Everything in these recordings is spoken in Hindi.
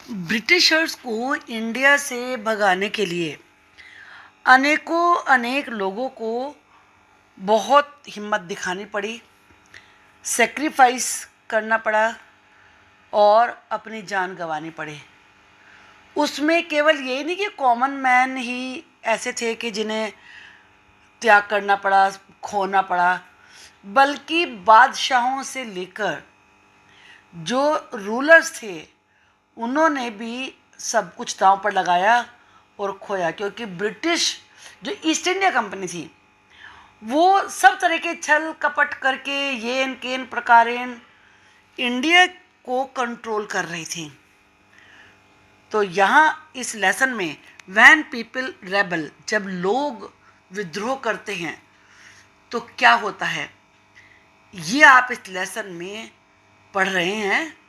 ब्रिटिशर्स को इंडिया से भगाने के लिए अनेक लोगों को बहुत हिम्मत दिखानी पड़ी, सेक्रीफाइस करना पड़ा और अपनी जान गंवानी पड़े। उसमें केवल यही नहीं कि कॉमन मैन ही ऐसे थे कि जिन्हें त्याग करना पड़ा, खोना पड़ा, बल्कि बादशाहों से लेकर जो रूलर्स थे उन्होंने भी सब कुछ दांव पर लगाया और खोया, क्योंकि ब्रिटिश जो ईस्ट इंडिया कंपनी थी वो सब तरह के छल कपट करके येन केन प्रकारेण इंडिया को कंट्रोल कर रही थी। तो यहाँ इस लेसन में व्हेन पीपल रेबल, जब लोग विद्रोह करते हैं तो क्या होता है, ये आप इस लेसन में पढ़ रहे हैं।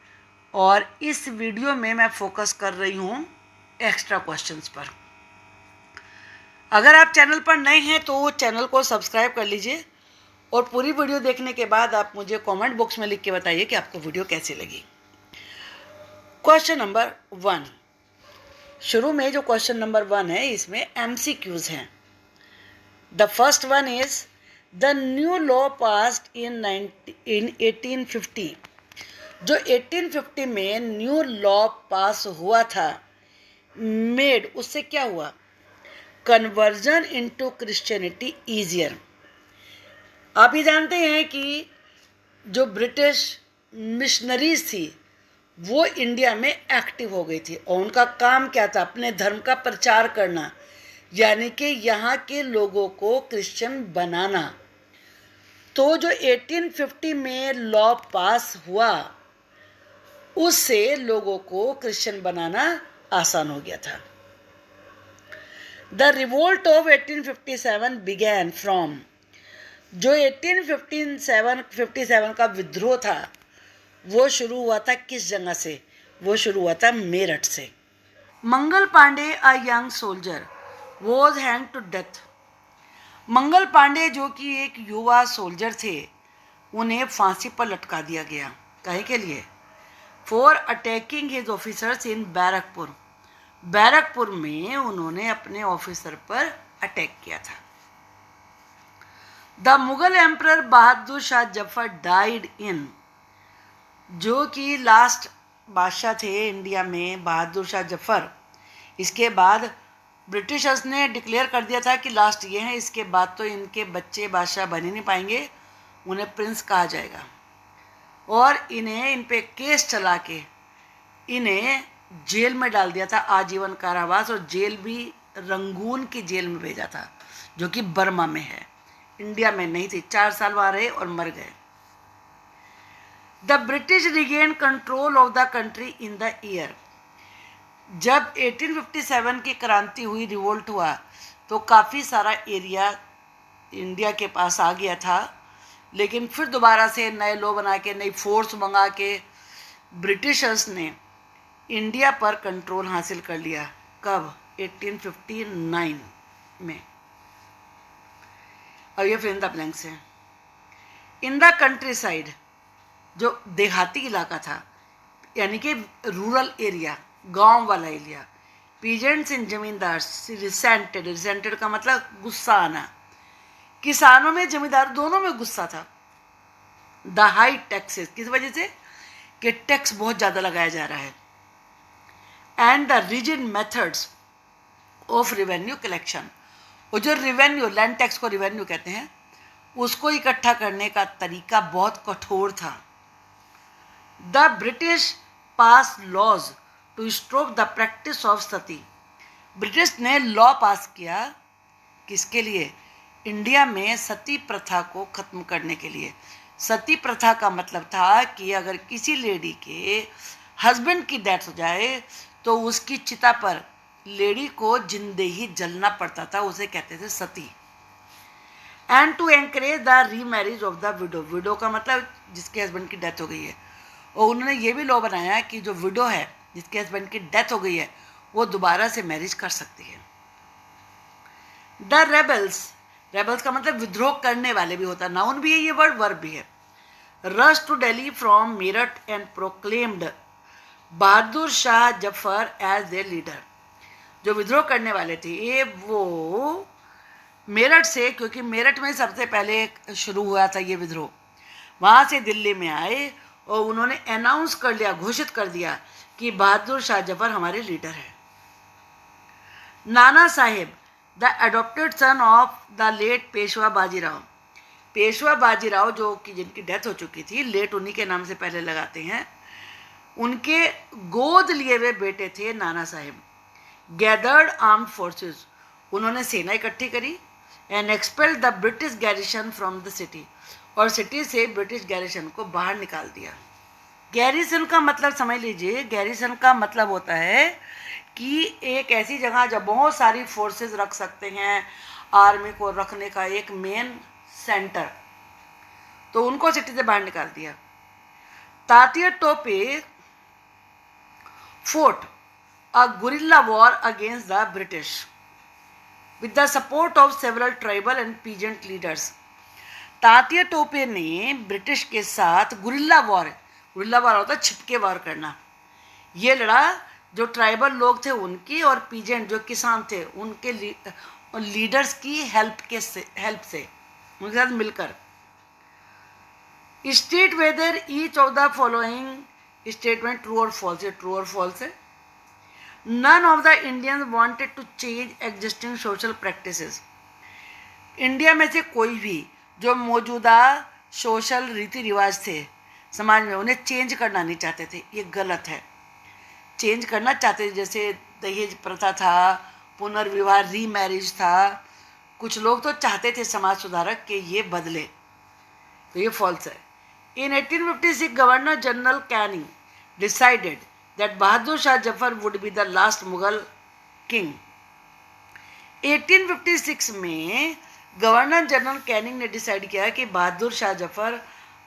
और इस वीडियो में मैं फोकस कर रही हूँ एक्स्ट्रा क्वेश्चंस पर। अगर आप चैनल पर नए हैं तो चैनल को सब्सक्राइब कर लीजिए और पूरी वीडियो देखने के बाद आप मुझे कमेंट बॉक्स में लिख के बताइए कि आपको वीडियो कैसी लगी। क्वेश्चन नंबर 1, शुरू में जो क्वेश्चन नंबर 1 है इसमें MCQs हैं। The first one is the new law passed in 1850। जो 1850 में न्यू लॉ पास हुआ था, मेड, उससे क्या हुआ, कन्वर्जन इनटू क्रिश्चियनिटी ईजियर। आप ये जानते हैं कि जो ब्रिटिश मिशनरीज थी वो इंडिया में एक्टिव हो गई थी और उनका काम क्या था, अपने धर्म का प्रचार करना, यानी कि यहाँ के लोगों को क्रिश्चियन बनाना। तो जो 1850 में लॉ पास हुआ उससे लोगों को क्रिश्चियन बनाना आसान हो गया था। The revolt of 1857 began from, जो 1857 का विद्रोह था वो शुरू हुआ था किस जगह से, वो शुरू हुआ था मेरठ से। Mangal Pandey a young soldier was hang to death. Mangal Pandey जो कि एक युवा सोल्जर थे उन्हें फांसी पर लटका दिया गया। काहे के लिए, for attacking his officers in Barrackpore. Barrackpore में उन्होंने अपने ऑफिसर पर अटैक किया था। The Mughal emperor Bahadur Shah Zafar died in, जो कि लास्ट बादशाह थे इंडिया में बहादुर शाह जफर। इसके बाद ब्रिटिशर्स ने डिक्लेयर कर दिया था कि लास्ट ये हैं, इसके बाद तो इनके बच्चे बादशाह बन ही नहीं पाएंगे, उन्हें प्रिंस कहा जाएगा। और इन्हें इन पे केस चला के इन्हें जेल में डाल दिया था, आजीवन कारावास, और जेल भी रंगून की जेल में भेजा था जो कि बर्मा में है, इंडिया में नहीं थी। 4 साल वहाँ रहे और मर गए। The British regain control of the country in the year, जब 1857 की क्रांति हुई, रिवोल्ट हुआ, तो काफ़ी सारा एरिया इंडिया के पास आ गया था। लेकिन फिर दोबारा से नए लॉ बना के, नई फोर्स मंगा के ब्रिटिशर्स ने इंडिया पर कंट्रोल हासिल कर लिया। कब, 1859 में। और ये फिर इन द ब्लैंक्स है। इन द कंट्री साइड, जो देहाती इलाका था यानी कि रूरल एरिया, गांव वाला एरिया, पीजेंट्स इन जमींदार रिसेंटेड, रिसेंटेड का मतलब गुस्सा आना, किसानों में जमींदार दोनों में गुस्सा था। द हाई टैक्सेस, किस वजह से कि टैक्स बहुत ज़्यादा लगाया जा रहा है। And the rigid methods of revenue collection, वो जो रिवेन्यू, लैंड टैक्स को रिवेन्यू कहते हैं, उसको इकट्ठा करने का तरीका बहुत कठोर था। The British pass laws to stop the practice of sati, British ने लॉ पास किया किसके लिए, इंडिया में सती प्रथा को ख़त्म करने के लिए। सती प्रथा का मतलब था कि अगर किसी लेडी के हस्बैंड की डेथ हो जाए तो उसकी चिता पर लेडी को जिंदे ही जलना पड़ता था, उसे कहते थे sati. And to encourage the remarriage of the widow, widow का मतलब जिसके हस्बैंड की डेथ हो गई है, और उन्होंने ये भी लॉ बनाया कि जो विडो है, जिसके हस्बैंड की डेथ हो गई है, वो दोबारा से मैरिज कर सकती है। द रेबल्स, रेबल्स का मतलब विद्रोह करने वाले भी होता है, नाउन भी है ये वर्ड, वर्ब भी है। Rush to Delhi from Meerut and proclaimed Bahadur Shah Zafar as their leader. जो विद्रोह करने वाले थे ये वो मेरठ से, क्योंकि मेरठ में सबसे पहले शुरू हुआ था ये विद्रोह, वहाँ से दिल्ली में आए और उन्होंने अनाउंस कर लिया, घोषित कर दिया कि बहादुर शाह जफर हमारे लीडर हैं। Nana Sahib, the adopted son of the late Peshwa Bajirao. Peshwa Bajirao जो कि जिनकी डेथ हो चुकी थी, लेट उन्हीं के नाम से पहले लगाते हैं, उनके गोद लिए हुए बेटे थे Nana Saheb. Gathered armed forces, उन्होंने सेना इकट्ठी करी and expelled the British garrison from the city, और सिटी से ब्रिटिश गैरिसन को बाहर निकाल दिया। गैरिसन का मतलब समझ लीजिए, गैरिसन का मतलब होता है कि एक ऐसी जगह जब बहुत सारी फोर्सेस रख सकते हैं, आर्मी को रखने का एक मेन सेंटर, तो उनको सिटी से बाहर निकाल दिया। Tatya Tope fort a guerrilla war against the British with the support of several tribal and peasant leaders. Tatya Tope ने ब्रिटिश के साथ गुरिल्ला वॉर होता है छिपके वार करना, ये लड़ा जो ट्राइबल लोग थे उनकी और पीजेंट जो किसान थे उनके लीडर्स की हेल्प से उनके साथ मिलकर। State whether each of the following statement true और फॉल्स है। None of the Indians wanted to change existing social practices. India में से कोई भी जो मौजूदा सोशल रीति रिवाज थे समाज में, उन्हें चेंज करना नहीं चाहते थे, ये गलत है। चेंज करना चाहते थे, जैसे दहेज प्रथा था, पुनर्विवाह रीमैरिज था, कुछ लोग तो चाहते थे समाज सुधारक कि ये बदले, तो ये फॉल्स है। इन 1856 governor general Canning decided that Bahadur Shah Jafar would be the last Mughal king. 1856 में गवर्नर जनरल कैनिंग ने डिसाइड किया कि बहादुर शाह जफर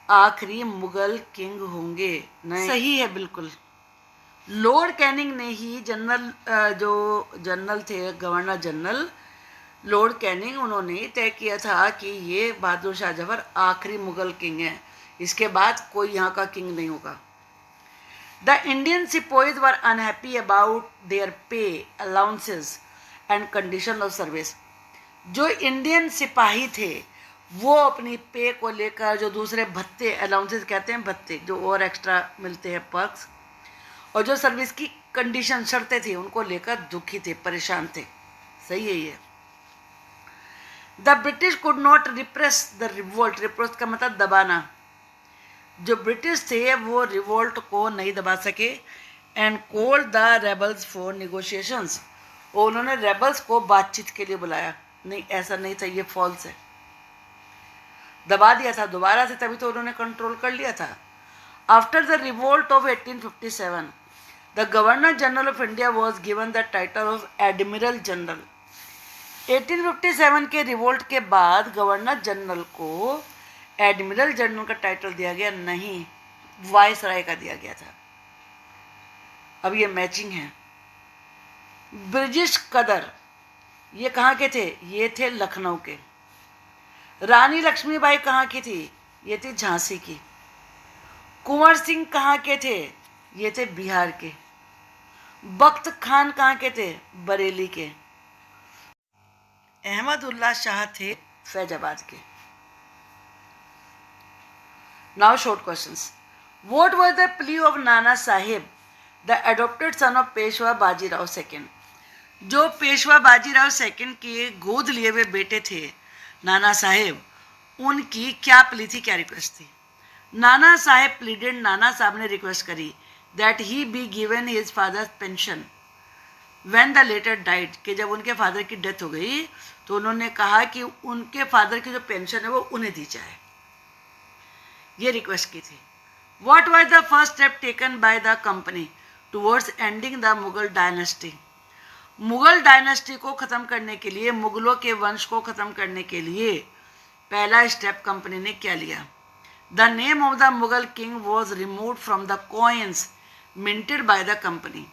आखिरी मुगल किंग होंगे। नहीं, सही है बिल्कुल। लॉर्ड कैनिंग ने ही जो जनरल थे, गवर्नर जनरल लॉर्ड कैनिंग, उन्होंने तय किया था कि ये बहादुर शाह जफर आखिरी मुगल किंग हैं, इसके बाद कोई यहाँ का किंग नहीं होगा। The Indian sepoys were unhappy about their pay, allowances and condition of service. जो इंडियन सिपाही थे वो अपनी पे को लेकर, जो दूसरे भत्ते, अलाउंसेस कहते हैं भत्ते, जो और एक्स्ट्रा मिलते हैं पर्क्स, और जो सर्विस की कंडीशन शर्तें थी उनको लेकर दुखी थे, परेशान थे। सही है ये। The British could not repress the revolt, repress का मतलब दबाना, जो ब्रिटिश थे वो रिवोल्ट को नहीं दबा सके। And called the rebels for negotiations, और उन्होंने रेबल्स को बातचीत के लिए बुलाया। नहीं, ऐसा नहीं था, ये फॉल्स है। दबा दिया था दोबारा से, तभी तो उन्होंने कंट्रोल कर लिया था। After the revolt of 1857 the governor general of India was given the title of admiral general. 1857 के रिवोल्ट के बाद गवर्नर जनरल को एडमिरल जनरल का टाइटल दिया गया, नहीं वायसराय का दिया गया था। अब ये मैचिंग है। ब्रिजेश कदर, ये कहाँ के थे? ये थे लखनऊ के। रानी लक्ष्मीबाई कहाँ की थी? ये थी झांसी की। कुंवर सिंह कहाँ के थे? ये थे बिहार के। बख्त खान कहाँ के थे? बरेली के। अहमदुल्ला शाह थे फैजाबाद के। Now short questions. What was the plea of Nana Sahib, the adopted son of Peshwa Bajirao second? जो पेशवा बाजीराव सेकंड के गोद लिए हुए बेटे थे नाना साहेब, उनकी क्या प्ली थी, क्या रिक्वेस्ट थी? नाना साहेब प्लीडेड, नाना साहब ने रिक्वेस्ट करी that he be given his father's pension when the later died, कि जब उनके फादर की डेथ हो गई तो उन्होंने कहा कि उनके फादर की जो पेंशन है वो उन्हें दी जाए, ये रिक्वेस्ट की थी। What was the first step taken by the company towards ending the Mughal dynasty? Mughal dynasty को ख़त्म करने के लिए, मुगलों के वंश को ख़त्म करने के लिए पहला स्टेप कंपनी ने क्या लिया? The name of the Mughal king was removed from the coins minted by the company.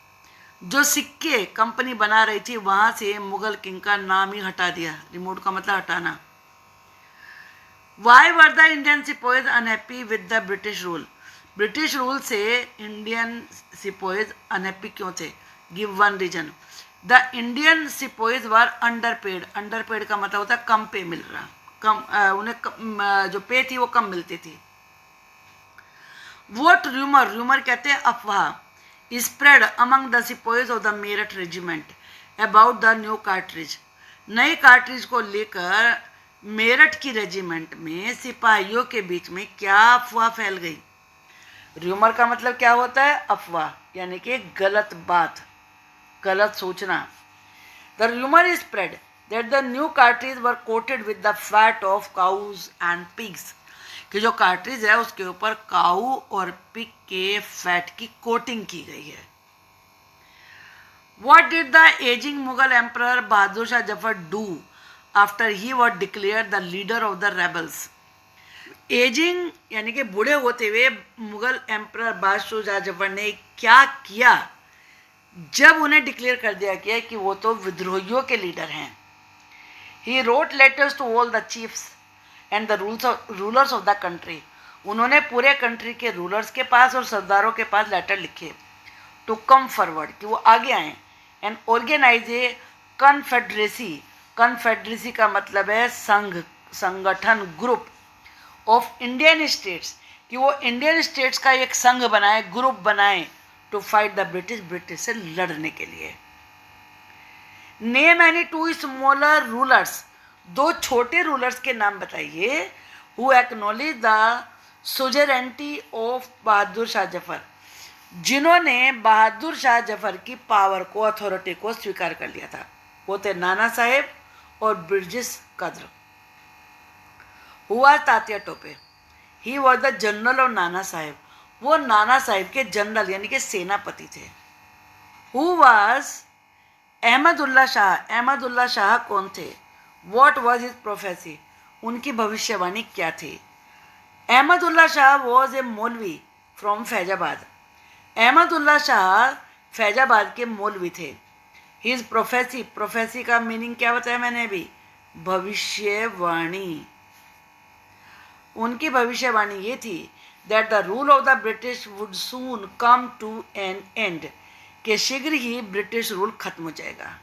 जो सिक्के कंपनी बना रही थी वहाँ से मुगल किंग का नाम ही हटा दिया। रिमूव का मतलब हटाना। Why were the Indian sepoys unhappy with the British rule? British rule से इंडियन सिपोइज अनहैप्पी क्यों थे? Give one reason. The Indian sepoys were underpaid. Underpaid का मतलब होता है कम पे मिल रहा, उन्हें जो पे थी वो कम मिलती थी। वोट रूमर, रूमर कहते हैं अफवाह, spread among the sepoys of the Meerut regiment about the new cartridge. नई कार्ट्रिज को लेकर मेरठ की रेजिमेंट में सिपाहियों के बीच में क्या अफवाह फैल गई? रूमर का मतलब क्या होता है? अफवाह, यानी कि गलत बात, गलत सूचना। The rumour spread that the new cartridge were coated with the fat of cows and pigs, कि जो कार्ट्रिज है उसके ऊपर काऊ और पिग के फैट की कोटिंग की गई है। What did the aging Mughal emperor Bahadur Shah Jafar do after he was declared the leader of the rebels? Ageing यानी कि बूढ़े होते हुए मुगल एम्परर बादशाह शाह जफर ने क्या किया जब उन्हें डिक्लेयर कर दिया गया कि वो तो विद्रोहियों के लीडर हैं? He wrote letters to all the chiefs and the rulers of the country. उन्होंने पूरे कंट्री के रूलर्स के पास और सरदारों के पास लेटर लिखे टू कम फॉरवर्ड, कि वो आगे आएँ, and organise a confederacy. Confederacy का मतलब है संघ, संगठन, ग्रुप ऑफ इंडियन स्टेट्स, कि वो इंडियन स्टेट्स का एक संघ बनाए, ग्रुप बनाए, to fight the British, British से लड़ने के लिए। Name any two smaller rulers, दो छोटे रूलर्स के नाम बताइए, who acknowledge the suzerainty of Bahadur Shah Zafar, जिन्होंने बहादुर शाह जफर की पावर को, अथॉरिटी को स्वीकार कर लिया था। वो थे नाना साहेब और ब्रिटिश कद्र। हुआ Tatya Tope, he was the general of Nana Saheb, वो नाना साहेब के जनरल यानी कि सेनापति थे। हु वॉज अहमदुल्ला शाह, अहमदुल्ला शाह कौन थे? वॉट वॉज हिज प्रोफेसी, उनकी भविष्यवाणी क्या थी? Ahmadullah Shah was a maulvi from Faizabad, Ahmadullah Shah Faizabad के मौलवी थे। हिज प्रोफेसी, प्रोफेसी का मीनिंग क्या बताया मैंने अभी? भविष्यवाणी। उनकी भविष्यवाणी ये थी that the rule of the British would soon come to an end, कि शीघ्र ही ब्रिटिश रूल खत्म हो जाएगा।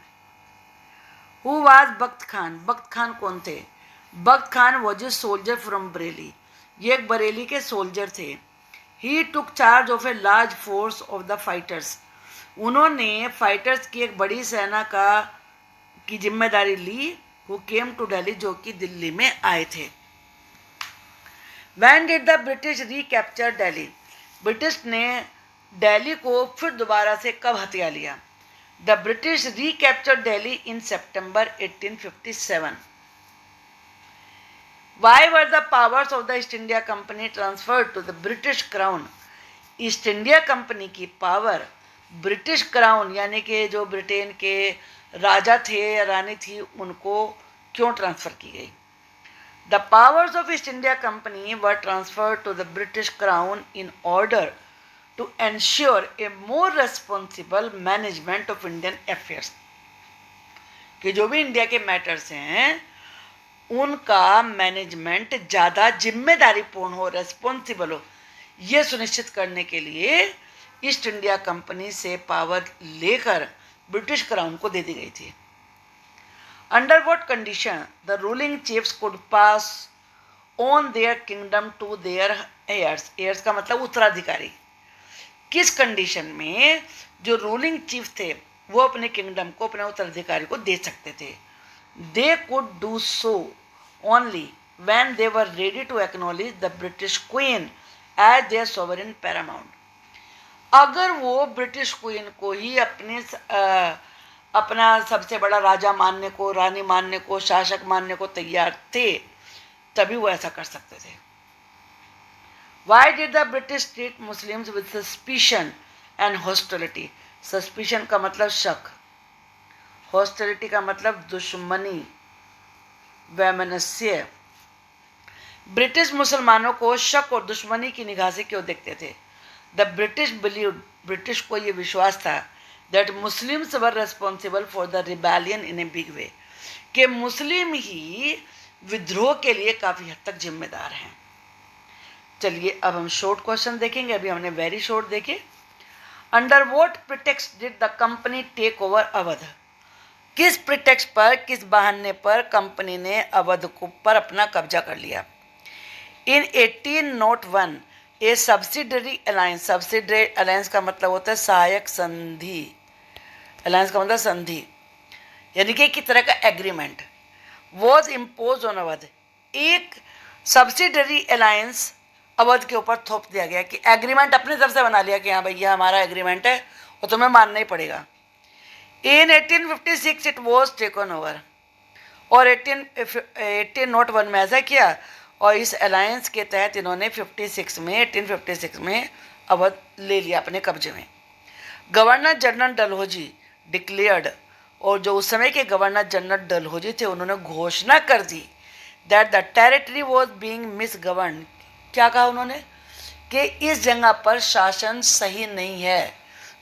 हु वाज बख्त खान, बख्त खान कौन थे? Bakht Khan was a soldier from Bareilly, ये एक बरेली के सोल्जर थे। He took charge of a large force of the fighters, उन्होंने फाइटर्स की एक बड़ी सेना की जिम्मेदारी ली। हु केम टू दिल्ली, जो कि दिल्ली में आए थे। When did the British recapture Delhi? British ने दिल्ली को फिर दोबारा से कब हथिया लिया? The British recaptured Delhi in September 1857. Why were the powers of the East India Company transferred to the British Crown? East India company की पावर ब्रिटिश क्राउन यानी कि जो ब्रिटेन के राजा थे या रानी थी उनको क्यों ट्रांसफ़र की गई? The powers of East India Company were transferred to the British Crown in order to ensure a more responsible management of Indian affairs. कि जो भी इंडिया के मैटर्स हैं उनका मैनेजमेंट ज़्यादा जिम्मेदारीपूर्ण हो, रेस्पॉन्सिबल हो, ये सुनिश्चित करने के लिए ईस्ट इंडिया कंपनी से पावर लेकर ब्रिटिश क्राउन को दे दी गई थी। Under what condition the ruling chiefs could pass on their kingdom to their heirs, heirs का मतलब उत्तराधिकारी। किस कंडीशन में जो रूलिंग चीफ थे वो अपने किंगडम को, अपने उत्तराधिकारी को दे सकते थे? They could do so only when they were ready to acknowledge the British queen as their sovereign paramount. अगर वो ब्रिटिश क्वीन को ही अपना सबसे बड़ा राजा मानने को, रानी मानने को, शासक मानने को तैयार थे, तभी वो ऐसा कर सकते थे। Why did the British treat Muslims with suspicion and hostility? Suspicion का मतलब शक, hostility का मतलब दुश्मनी, वैमनस्य। ब्रिटिश मुसलमानों को शक और दुश्मनी की निगाह से क्यों देखते थे? द ब्रिटिश बिलीव्ड, ब्रिटिश को ये विश्वास था that Muslims were responsible for the rebellion in a big way, कि मुस्लिम ही विद्रोह के लिए काफ़ी हद तक जिम्मेदार हैं। चलिए अब हम शॉर्ट क्वेश्चन देखेंगे, अभी हमने वेरी शॉर्ट देखे। Under what pretext did the company take over Awadh? किस प्रिटेक्स्ट पर, किस बहाने पर कंपनी ने अवध को पर अपना कब्जा कर लिया? इन 1801 ए सब्सिडरी अलायंस, सब्सिडरी अलायंस का मतलब होता है सहायक संधि, अलायंस का मतलब संधि, यानी कि एक तरह का agreement, was impose on Awadh. एक सब्सिडरी अलायंस अवध के ऊपर थोप दिया गया कि एग्रीमेंट अपनी तरफ से बना लिया कि हाँ भैया हमारा एग्रीमेंट है और तुम्हें मानना ही पड़ेगा। इन 1856 इट वॉज टेकन ओवर, और 1801 में ऐसा किया, और इस अलायंस के तहत इन्होंने 1856 में अवध ले लिया अपने कब्जे में। गवर्नर जनरल डलहौजी डिक्लेयर्ड, और जो उस समय के गवर्नर जनरल डलहौजी थे उन्होंने घोषणा कर दी that the territory was being misgovern. क्या कहा उन्होंने? कि इस जगह पर शासन सही नहीं है।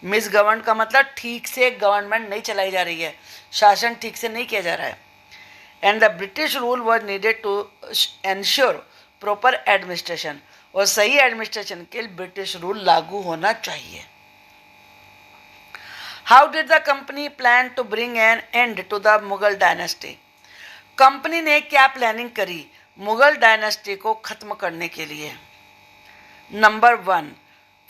मिसगवर्न का मतलब ठीक से गवर्नमेंट नहीं चलाई जा रही है, शासन ठीक से नहीं किया जा रहा है। And the British rule was needed to ensure proper administration, और सही एडमिनिस्ट्रेशन के लिए ब्रिटिश रूल लागू होना चाहिए। How did the company plan to bring an end to the Mughal dynasty? Company ने क्या प्लानिंग करी मुगल डायनेस्टी को खत्म करने के लिए? Number 1,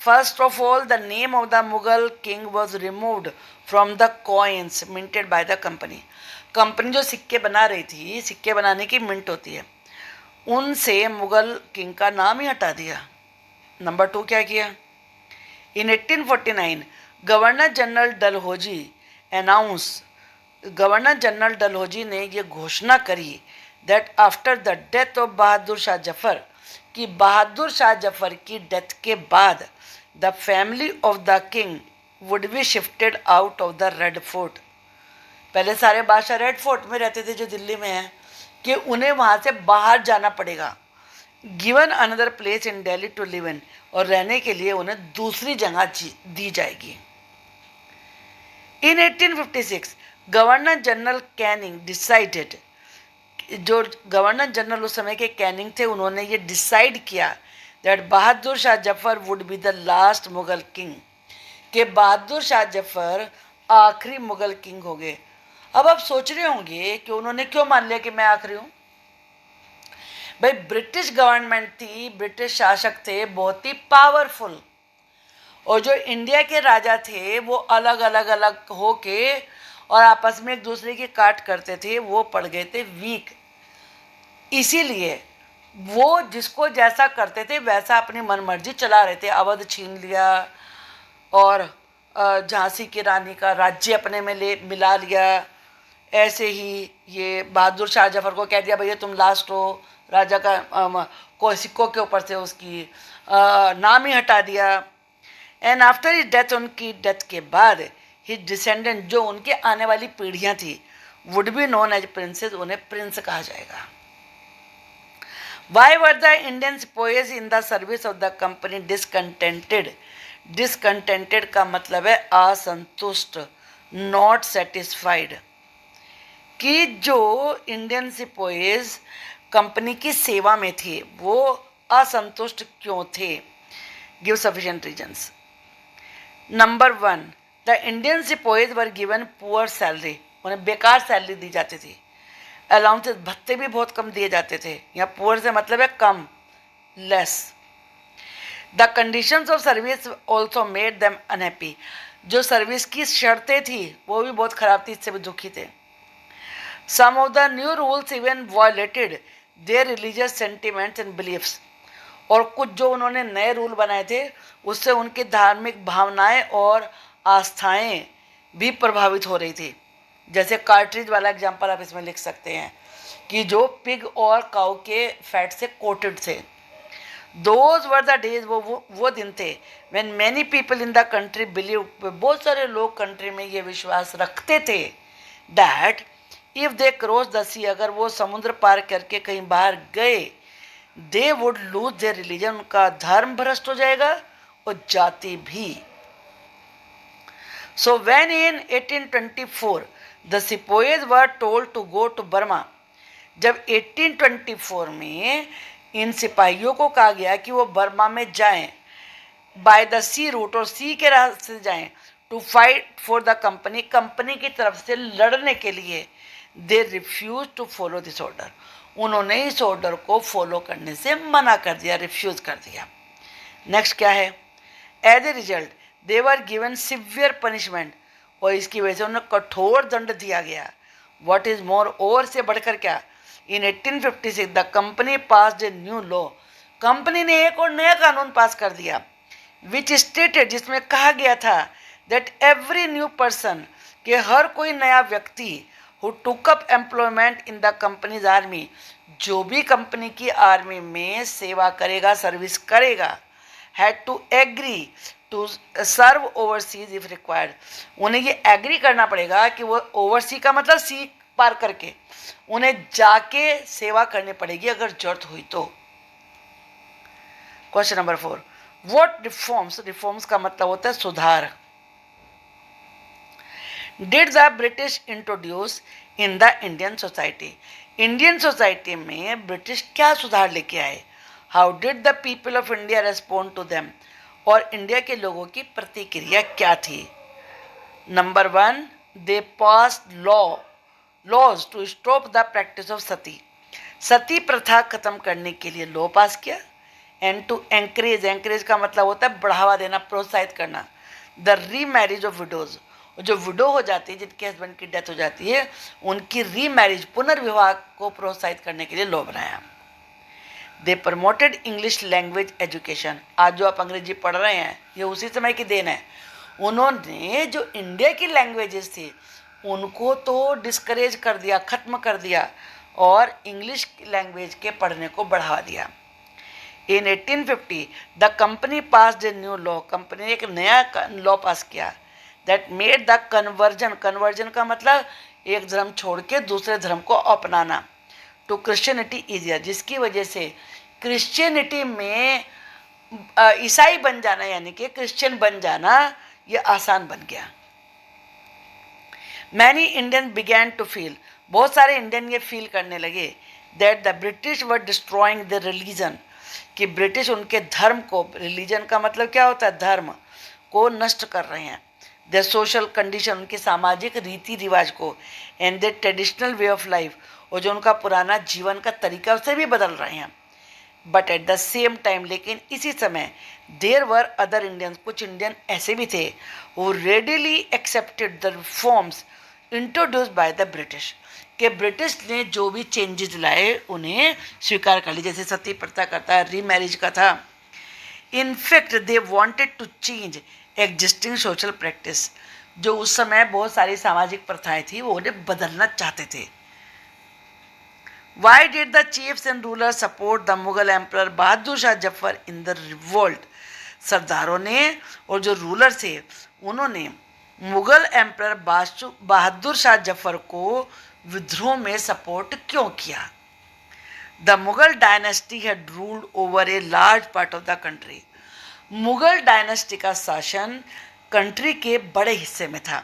first of all the name of the Mughal king was removed from the coins minted by the company. Company जो सिक्के बना रही थी, सिक्के बनाने की मिंट होती है, उनसे मुगल किंग का नाम ही हटा दिया। नंबर 2 क्या किया? In 1849 governor general Dalhousie announce, governor general Dalhousie ने ये घोषणा करी that after the death of Bahadur Shah Zafar, कि बहादुर शाह जफर की डेथ के बाद the family of the king would be shifted out of the Red Fort. पहले सारे बादशाह रेड फोर्ट में रहते थे जो दिल्ली में है, कि उन्हें वहाँ से बाहर जाना पड़ेगा। Given another place in Delhi to live in, और रहने के लिए उन्हें दूसरी जगह दी जाएगी। In 1856 governor general Canning decided, जो गवर्नर जनरल उस समय के कैनिंग थे उन्होंने ये डिसाइड किया that Bahadur Shah Zafar would be the last Mughal king, कि बहादुर शाह जफर आखिरी मुगल किंग हो गए। अब आप सोच रहे होंगे कि उन्होंने क्यों मान लिया कि मैं आखिरी हूँ? भाई ब्रिटिश गवर्नमेंट थी, ब्रिटिश शासक थे बहुत ही पावरफुल, और जो इंडिया के राजा थे वो अलग अलग होके और आपस में एक दूसरे की काट करते थे, वो पड़ गए थे वीक। इसीलिए वो जिसको जैसा करते थे वैसा अपनी मनमर्जी चला रहे थे। अवध छीन लिया और झांसी की रानी का राज्य अपने में मिला लिया। ऐसे ही ये बहादुर शाह जफर को कह दिया भैया तुम लास्ट हो, राजा का कोई सिक्कों के ऊपर से उसकी नाम ही हटा दिया। एंड आफ्टर हिज डेथ, उनकी डेथ के बाद हिज डिसेंडेंट, जो उनके आने वाली पीढ़ियां थी, would be known as princes, उन्हें प्रिंस कहा जाएगा। Why were the Indian sepoys in the service of the company discontented? Discontented का मतलब है असंतुष्ट, नॉट सेटिस्फाइड, कि जो इंडियन सिपोइज कंपनी की सेवा में थे वो असंतुष्ट क्यों थे? Give sufficient reasons. Number 1, the Indian sepoys were given poor salary, उन्हें बेकार सैलरी दी जाती थी। अलाउंसेस, भत्ते भी बहुत कम दिए जाते थे। यहाँ पुअर से मतलब है कम, less. The conditions of service also made them unhappy, जो सर्विस की शर्तें थी वो भी बहुत खराब थी, इससे भी दुखी थे। Some of the new rules even violated their religious sentiments and beliefs, और कुछ जो उन्होंने नए रूल बनाए थे उससे उनकी धार्मिक भावनाएं और आस्थाएं भी प्रभावित हो रही थी। जैसे कार्ट्रिज वाला एग्जाम्पल आप इसमें लिख सकते हैं कि जो पिग और काउ के फैट से कोटेड थे। दोज वर द डेज, वो दिन थे when many people in the country believe, बहुत सारे लोग कंट्री में ये विश्वास रखते थे that if they cross the sea, अगर वो समुद्र पार करके कहीं बाहर गए, they would lose their religion, उनका धर्म भ्रष्ट हो जाएगा और जाति भी। So when in 1824 the sepoys were told to go to Burma, जब 1824 में इन सिपाहियों को कहा गया कि वो बर्मा में जाएं बाय द सी रूट, और सी के रास्ते से जाएं, to fight for the company, company की तरफ से लड़ने के लिए। They refuse to follow this order, उन्होंने इस ऑर्डर को फॉलो करने से मना कर दिया, रिफ्यूज कर दिया। नेक्स्ट क्या है, as a result they were given severe punishment, और इसकी वजह से उन्हें कठोर दंड दिया गया। व्हाट इज मोर, और से बढ़कर क्या, इन 1856 the company pass a new law, company ने एक और नया कानून पास कर दिया, विच स्टेटेड, जिसमें कहा गया था दैट एवरी न्यू पर्सन, कि हर कोई नया व्यक्ति who took up employment in the companies army, जो भी कंपनी की आर्मी में सेवा करेगा, सर्विस करेगा, had to agree to serve overseas if required, उन्हें ये एग्री करना पड़ेगा कि वो ओवरसी का मतलब सी पार करके उन्हें जाके सेवा करनी पड़ेगी अगर जरूरत हुई तो। Question number 4, what reforms, reforms का मतलब होता है सुधार, did the British introduce in the Indian society, Indian society में ब्रिटिश क्या सुधार लेके आए। How did the people of India respond to them, और इंडिया के लोगों की प्रतिक्रिया क्या थी। Number 1, they pass laws to stop the practice of sati, sati प्रथा खत्म करने के लिए लॉ पास किया। एंड टू एंकरेज, एंकरेज का मतलब होता है बढ़ावा देना, प्रोत्साहित करना, द री मैरिज ऑफ विडोज, जो विडो हो जाती है, जिनके हस्बैंड की डेथ हो जाती है, उनकी री मैरिज, पुनर्विवाह को प्रोत्साहित करने के लिए लॉ बनाया। दे प्रमोटेड इंग्लिश लैंग्वेज एजुकेशन, आज जो आप अंग्रेजी पढ़ रहे हैं ये उसी समय की देन है। उन्होंने जो इंडिया की लैंग्वेजेस थी उनको तो डिस्करेज कर दिया, ख़त्म कर दिया, और इंग्लिश लैंग्वेज के पढ़ने को बढ़ावा दिया। इन 1850 the company pass a new law, company ने एक नया लॉ पास किया, that made the conversion, conversion का मतलब एक धर्म छोड़ के दूसरे धर्म को अपनाना, टू क्रिश्चियनिटी ईजियर, जिसकी वजह से क्रिश्चियनिटी में ईसाई बन जाना, यानी कि क्रिश्चियन बन जाना, ये आसान बन गया। Many Indian began to feel, बहुत सारे इंडियन ये फील करने लगे, that the British were destroying the religion, कि ब्रिटिश उनके धर्म को, रिलीजन का मतलब क्या होता है, धर्म को नष्ट कर रहे हैं, द सोशल कंडीशन, उनके सामाजिक रीति रिवाज को, and the traditional way of life, और जो उनका पुराना जीवन का तरीका उसे भी बदल रहे हैं। But at the same time, लेकिन इसी समय, देर वर अदर इंडियंस, कुछ इंडियन ऐसे भी थे वो readily accepted the reforms introduce by the British, कि ब्रिटिश ने जो भी चेंजेस लाए उन्हें स्वीकार कर लिया, जैसे सती प्रथा का था, री मैरिज का था। In fact they wanted to change existing social practice, जो उस समय बहुत सारी सामाजिक प्रथाएं थी वो उन्हें बदलना चाहते थे। Why did the chiefs and rulers support the Mughal emperor Bahadur Shah Zafar in the revolt? सरदारों ने और जो रूलर थे उन्होंने मुगल एम्पर बहादुर शाह जफर को विद्रोह में सपोर्ट क्यों किया। The Mughal dynasty had ruled over a large part of the country, Mughal dynasty का शासन कंट्री के बड़े हिस्से में था।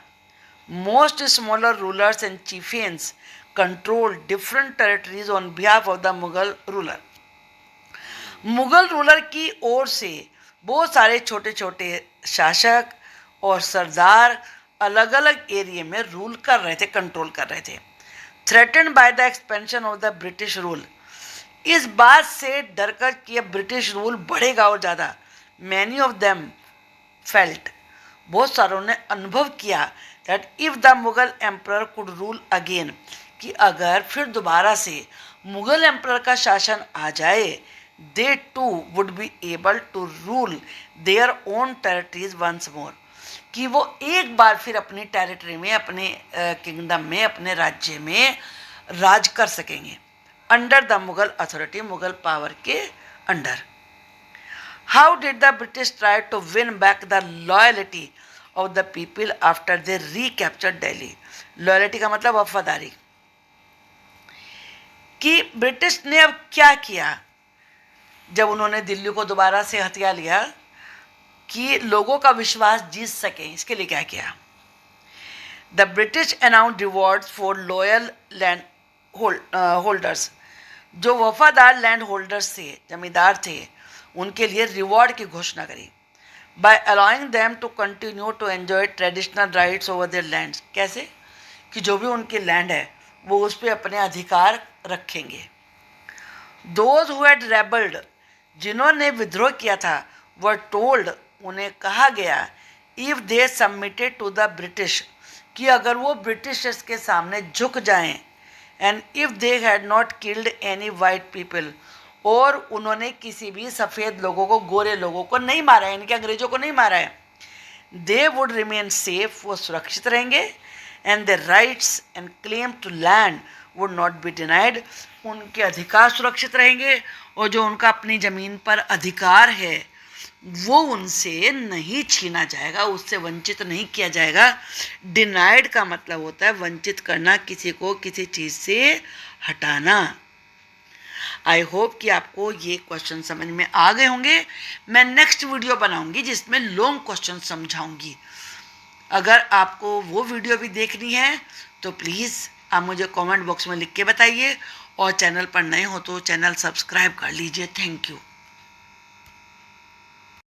Most smaller rulers and chieftains control different territories on behalf of the Mughal ruler, Mughal ruler की ओर से बहुत सारे छोटे छोटे शासक और सरदार अलग अलग एरिया में रूल कर रहे थे, कंट्रोल कर रहे थे। Threatened by the expansion of the British rule, इस बात से डरकर कि अब ब्रिटिश रूल बढ़ेगा और ज़्यादा। मैनी ऑफ देम फेल्ट, बहुत सारों ने अनुभव किया that if the Mughal emperor could rule again, कि अगर फिर दोबारा से मुगल एम्प्रर का शासन आ जाए, they too would be able to rule their own territories once more, कि वो एक बार फिर अपनी टेरिटरी में, अपने किंगडम में, अपने राज्य में राज कर सकेंगे, under the Mughal authority, Mughal power के under. How did the British try to win back the loyalty of the people after they recapture Delhi, loyalty का मतलब वफादारी, कि ब्रिटिश ने अब क्या किया जब उन्होंने दिल्ली को दोबारा से हथिया लिया, कि लोगों का विश्वास जीत सकें, इसके लिए क्या किया। The British announce rewards for loyal land holders, जो वफादार लैंड होल्डर्स थे, जमींदार थे, उनके लिए रिवॉर्ड की घोषणा करी by allowing them to continue to enjoy traditional rights over their lands. कैसे कि जो भी उनकी लैंड है वो उस पर अपने अधिकार रखेंगे। दोज हु हैड रेबल्ड, जिन्होंने विद्रोह किया था, वर टोल्ड, उन्हें कहा गया, if they submitted to the British, कि अगर वो ब्रिटिशर्स के सामने झुक जाएं, and if they had not killed any white people, और उन्होंने किसी भी सफ़ेद लोगों को, गोरे लोगों को नहीं मारा है, इनके अंग्रेजों को नहीं मारा है, दे वुड रिमेन सेफ, वो सुरक्षित रहेंगे, and the rights and claim to land would not be denied, उनके अधिकार सुरक्षित रहेंगे और जो उनका अपनी ज़मीन पर अधिकार है वो उनसे नहीं छीना जाएगा, उससे वंचित नहीं किया जाएगा। डिनाइड का मतलब होता है वंचित करना, किसी को किसी चीज़ से हटाना। आई होप कि आपको ये क्वेश्चन समझ में आ गए होंगे। मैं नेक्स्ट वीडियो बनाऊंगी जिसमें लॉन्ग क्वेश्चन समझाऊंगी। अगर आपको वो वीडियो भी देखनी है तो प्लीज़ आप मुझे कमेंट बॉक्स में लिख के बताइए, और चैनल पर नए हो तो चैनल सब्सक्राइब कर लीजिए। Thank you.